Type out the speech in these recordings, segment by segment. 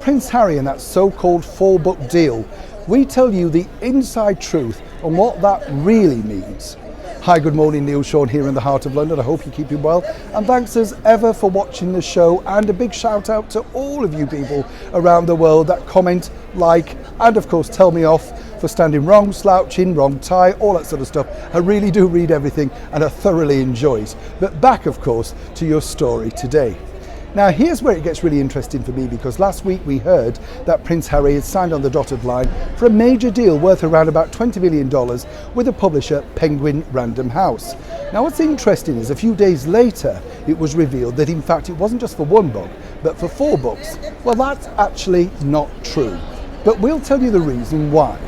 Prince Harry and that so-called 4-book deal, we tell you the inside truth and what that really means. Hi, good morning, Neil Sean here in the heart of London. I hope you're keeping well, and thanks as ever for watching the show, and a big shout out to all of you people around the world that comment, like, and of course tell me off for standing wrong, slouching, wrong tie, all that sort of stuff. I really do read everything and I thoroughly enjoy it. But back of course to your story today. Now here's where it gets really interesting for me, because last week we heard that Prince Harry had signed on the dotted line for a major deal worth around about $20 million with the publisher Penguin Random House. Now what's interesting is a few days later it was revealed that in fact it wasn't just for 1 book but for 4 books. Well, that's actually not true, but we'll tell you the reason why.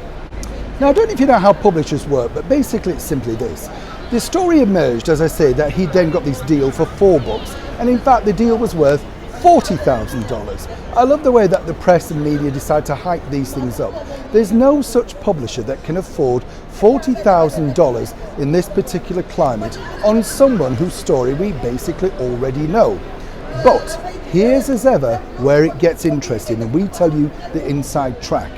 Now I don't know if you know how publishers work, but basically it's simply this. The story emerged, as I say, that he then got this deal for 4 books, and in fact the deal was worth $40,000. I love the way that the press and media decide to hype these things up. There's no such publisher that can afford $40,000 in this particular climate on someone whose story we basically already know. But here's as ever where it gets interesting, and we tell you the inside track.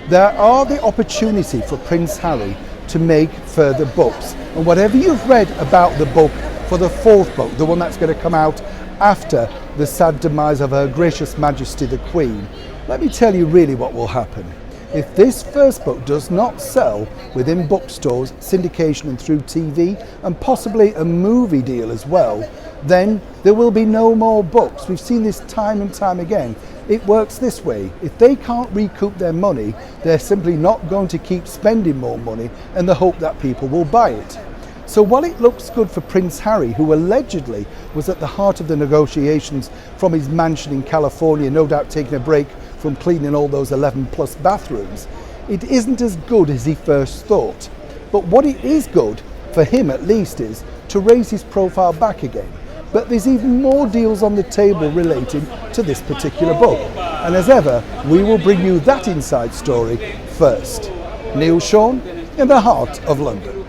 There are the opportunity for Prince Harry to make further books, and whatever you've read about the book for the 4th book, the one that's going to come out after the sad demise of Her Gracious Majesty the Queen, let me tell you really what will happen. If this first book does not sell within bookstores, syndication and through TV, and possibly a movie deal as well, then there will be no more books. We've seen this time and time again. It works this way. If they can't recoup their money, they're simply not going to keep spending more money in the hope that people will buy it. So while it looks good for Prince Harry, who allegedly was at the heart of the negotiations from his mansion in California, no doubt taking a break from cleaning all those 11+ bathrooms, it isn't as good as he first thought. But what it is good, for him at least, is to raise his profile back again. But there's even more deals on the table relating to this particular book. And as ever, we will bring you that inside story first. Neil Sean in the heart of London.